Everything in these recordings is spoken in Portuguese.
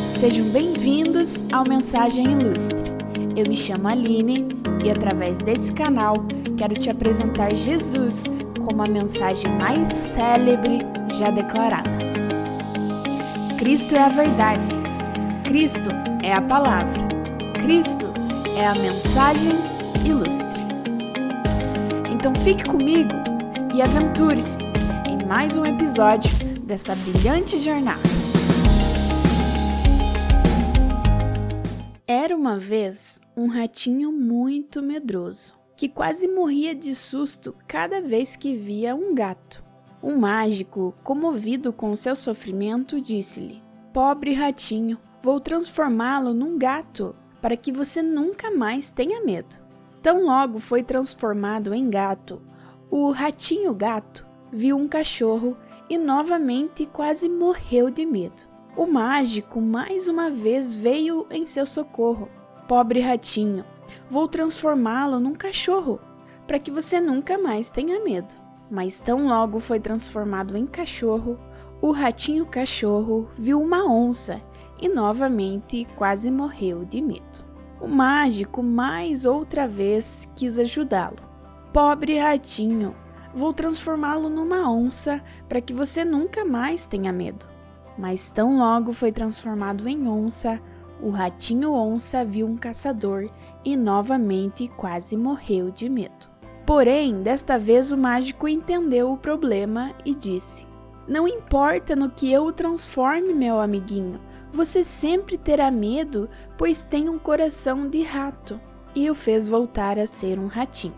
Sejam bem-vindos ao Mensagem Ilustre. Eu me chamo Aline e através desse canal quero te apresentar Jesus como a mensagem mais célebre já declarada. Cristo é a verdade, Cristo é a palavra, Cristo é a mensagem ilustre. Então fique comigo e aventure-se em mais um episódio dessa brilhante jornada. Era uma vez um ratinho muito medroso, que quase morria de susto cada vez que via um gato. Um mágico, comovido com seu sofrimento, disse-lhe: "Pobre ratinho, vou transformá-lo num gato, para que você nunca mais tenha medo." Tão logo foi transformado em gato, o ratinho gato viu um cachorro e novamente quase morreu de medo. O mágico mais uma vez veio em seu socorro. "Pobre ratinho, vou transformá-lo num cachorro, para que você nunca mais tenha medo." Mas tão logo foi transformado em cachorro, o ratinho cachorro viu uma onça e novamente quase morreu de medo. O mágico mais outra vez quis ajudá-lo. "Pobre ratinho, vou transformá-lo numa onça, para que você nunca mais tenha medo." Mas tão logo foi transformado em onça, o ratinho onça viu um caçador e novamente quase morreu de medo. Porém, desta vez o mágico entendeu o problema e disse: "Não importa no que eu o transforme, meu amiguinho, você sempre terá medo, pois tem um coração de rato." E o fez voltar a ser um ratinho.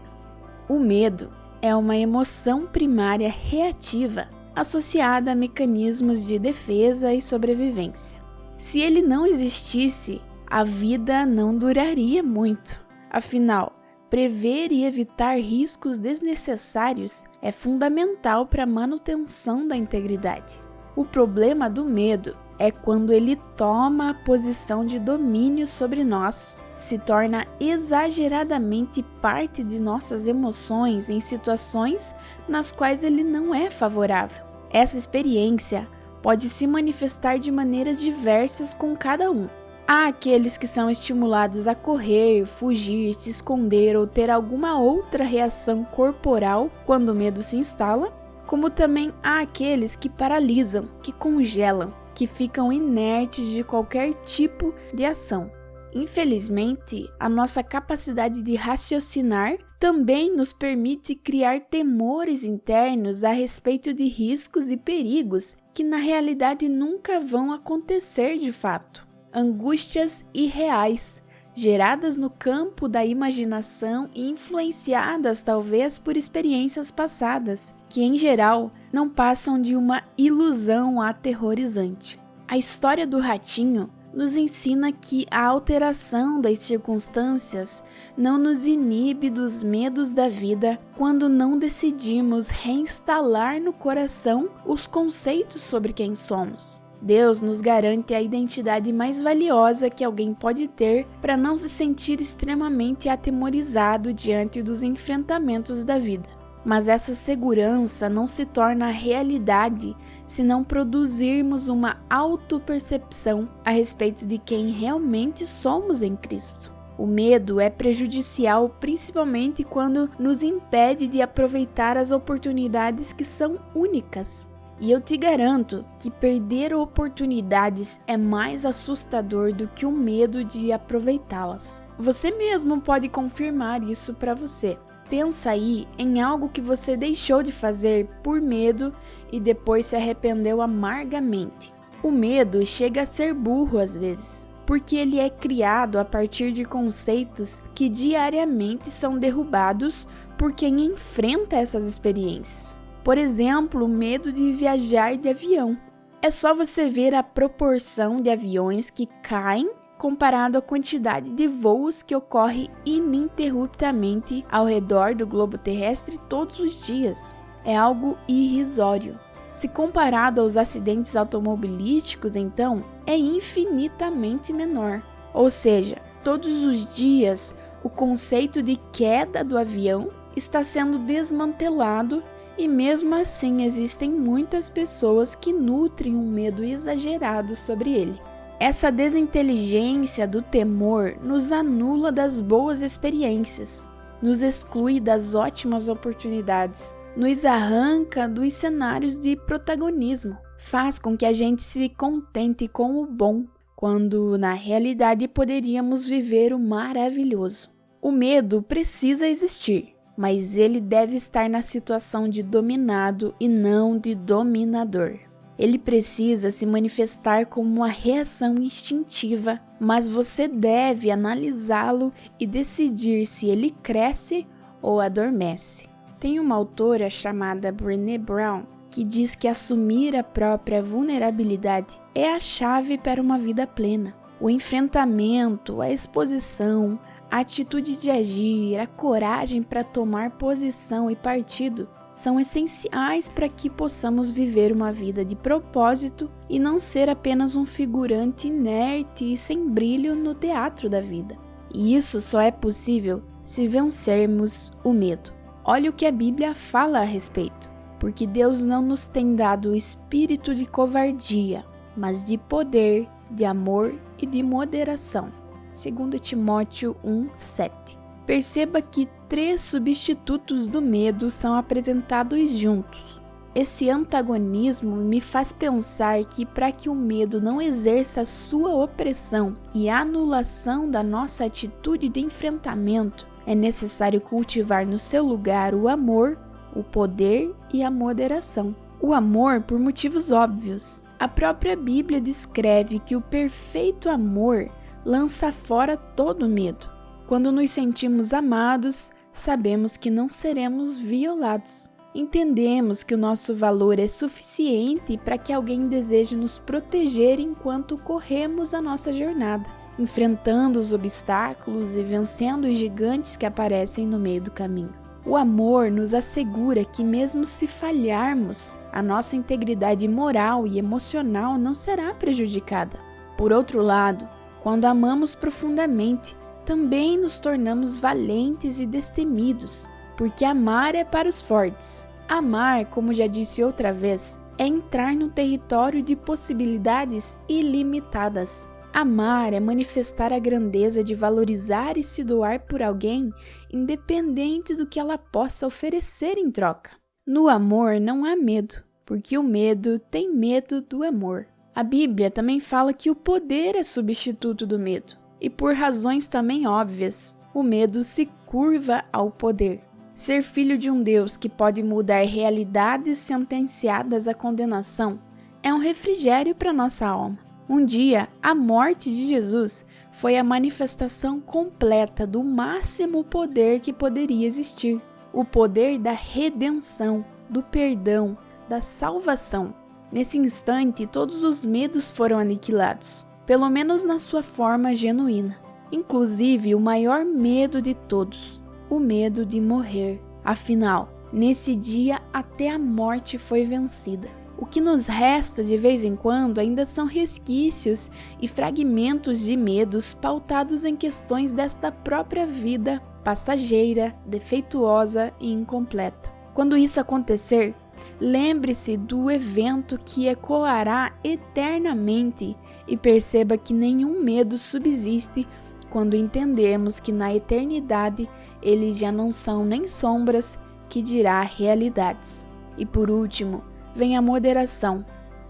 O medo é uma emoção primária reativa, associada a mecanismos de defesa e sobrevivência. Se ele não existisse, a vida não duraria muito. Afinal, prever e evitar riscos desnecessários é fundamental para a manutenção da integridade. O problema do medo é quando ele toma a posição de domínio sobre nós, se torna exageradamente parte de nossas emoções em situações nas quais ele não é favorável. Essa experiência pode se manifestar de maneiras diversas com cada um. Há aqueles que são estimulados a correr, fugir, se esconder ou ter alguma outra reação corporal quando o medo se instala, como também há aqueles que paralisam, que congelam, que ficam inertes de qualquer tipo de ação. Infelizmente, a nossa capacidade de raciocinar também nos permite criar temores internos a respeito de riscos e perigos que na realidade nunca vão acontecer de fato. Angústias irreais, geradas no campo da imaginação e influenciadas talvez por experiências passadas, que em geral não passam de uma ilusão aterrorizante. A história do ratinho nos ensina que a alteração das circunstâncias não nos inibe dos medos da vida quando não decidimos reinstalar no coração os conceitos sobre quem somos. Deus nos garante a identidade mais valiosa que alguém pode ter para não se sentir extremamente atemorizado diante dos enfrentamentos da vida. Mas essa segurança não se torna realidade se não produzirmos uma autopercepção a respeito de quem realmente somos em Cristo. O medo é prejudicial principalmente quando nos impede de aproveitar as oportunidades que são únicas. E eu te garanto que perder oportunidades é mais assustador do que o medo de aproveitá-las. Você mesmo pode confirmar isso para você. Pensa aí em algo que você deixou de fazer por medo e depois se arrependeu amargamente. O medo chega a ser burro às vezes, porque ele é criado a partir de conceitos que diariamente são derrubados por quem enfrenta essas experiências. Por exemplo, o medo de viajar de avião. É só você ver a proporção de aviões que caem comparado à quantidade de voos que ocorre ininterruptamente ao redor do globo terrestre todos os dias. É algo irrisório. Se comparado aos acidentes automobilísticos, então, é infinitamente menor. Ou seja, todos os dias, o conceito de queda do avião está sendo desmantelado e mesmo assim existem muitas pessoas que nutrem um medo exagerado sobre ele. Essa desinteligência do temor nos anula das boas experiências, nos exclui das ótimas oportunidades, nos arranca dos cenários de protagonismo, faz com que a gente se contente com o bom, quando na realidade poderíamos viver o maravilhoso. O medo precisa existir, mas ele deve estar na situação de dominado e não de dominador. Ele precisa se manifestar como uma reação instintiva, mas você deve analisá-lo e decidir se ele cresce ou adormece. Tem uma autora chamada Brené Brown que diz que assumir a própria vulnerabilidade é a chave para uma vida plena. O enfrentamento, a exposição, a atitude de agir, a coragem para tomar posição e partido são essenciais para que possamos viver uma vida de propósito e não ser apenas um figurante inerte e sem brilho no teatro da vida. E isso só é possível se vencermos o medo. Olha o que a Bíblia fala a respeito. Porque Deus não nos tem dado o espírito de covardia, mas de poder, de amor e de moderação. 2 Timóteo 1:7. Perceba que 3 substitutos do medo são apresentados juntos. Esse antagonismo me faz pensar que para que o medo não exerça sua opressão e anulação da nossa atitude de enfrentamento, é necessário cultivar no seu lugar o amor, o poder e a moderação. O amor por motivos óbvios. A própria Bíblia descreve que o perfeito amor lança fora todo medo. Quando nos sentimos amados, sabemos que não seremos violados. Entendemos que o nosso valor é suficiente para que alguém deseje nos proteger enquanto corremos a nossa jornada, enfrentando os obstáculos e vencendo os gigantes que aparecem no meio do caminho. O amor nos assegura que mesmo se falharmos, a nossa integridade moral e emocional não será prejudicada. Por outro lado, quando amamos profundamente, também nos tornamos valentes e destemidos, porque amar é para os fortes. Amar, como já disse outra vez, é entrar no território de possibilidades ilimitadas. Amar é manifestar a grandeza de valorizar e se doar por alguém, independente do que ela possa oferecer em troca. No amor não há medo, porque o medo tem medo do amor. A Bíblia também fala que o poder é substituto do medo, e por razões também óbvias, o medo se curva ao poder. Ser filho de um Deus que pode mudar realidades sentenciadas à condenação é um refrigério para nossa alma. Um dia, a morte de Jesus foi a manifestação completa do máximo poder que poderia existir. O poder da redenção, do perdão, da salvação. Nesse instante, todos os medos foram aniquilados, pelo menos na sua forma genuína. Inclusive o maior medo de todos, o medo de morrer. Afinal, nesse dia até a morte foi vencida. O que nos resta de vez em quando ainda são resquícios e fragmentos de medos pautados em questões desta própria vida passageira, defeituosa e incompleta. Quando isso acontecer, lembre-se do evento que ecoará eternamente e perceba que nenhum medo subsiste quando entendemos que na eternidade eles já não são nem sombras, que dirá realidades. E por último, vem a moderação,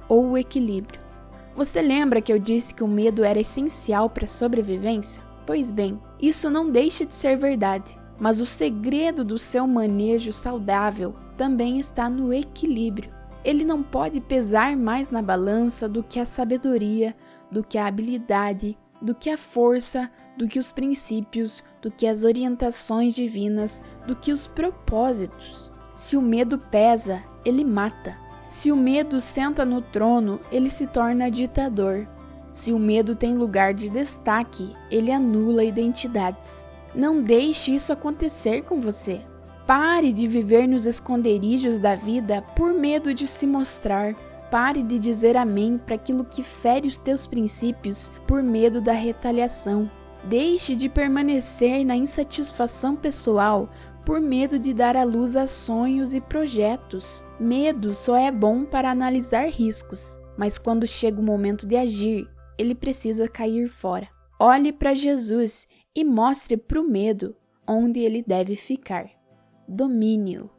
ou o equilíbrio. Você lembra que eu disse que o medo era essencial para a sobrevivência? Pois bem, isso não deixa de ser verdade, mas o segredo do seu manejo saudável também está no equilíbrio. Ele não pode pesar mais na balança do que a sabedoria, do que a habilidade, do que a força, do que os princípios, do que as orientações divinas, do que os propósitos. Se o medo pesa, ele mata. Se o medo senta no trono, ele se torna ditador. Se o medo tem lugar de destaque, ele anula identidades. Não deixe isso acontecer com você. Pare de viver nos esconderijos da vida por medo de se mostrar. Pare de dizer amém para aquilo que fere os teus princípios por medo da retaliação. Deixe de permanecer na insatisfação pessoal por medo de dar à luz a sonhos e projetos. Medo só é bom para analisar riscos, mas quando chega o momento de agir, ele precisa cair fora. Olhe para Jesus e mostre para o medo onde ele deve ficar. Domínio.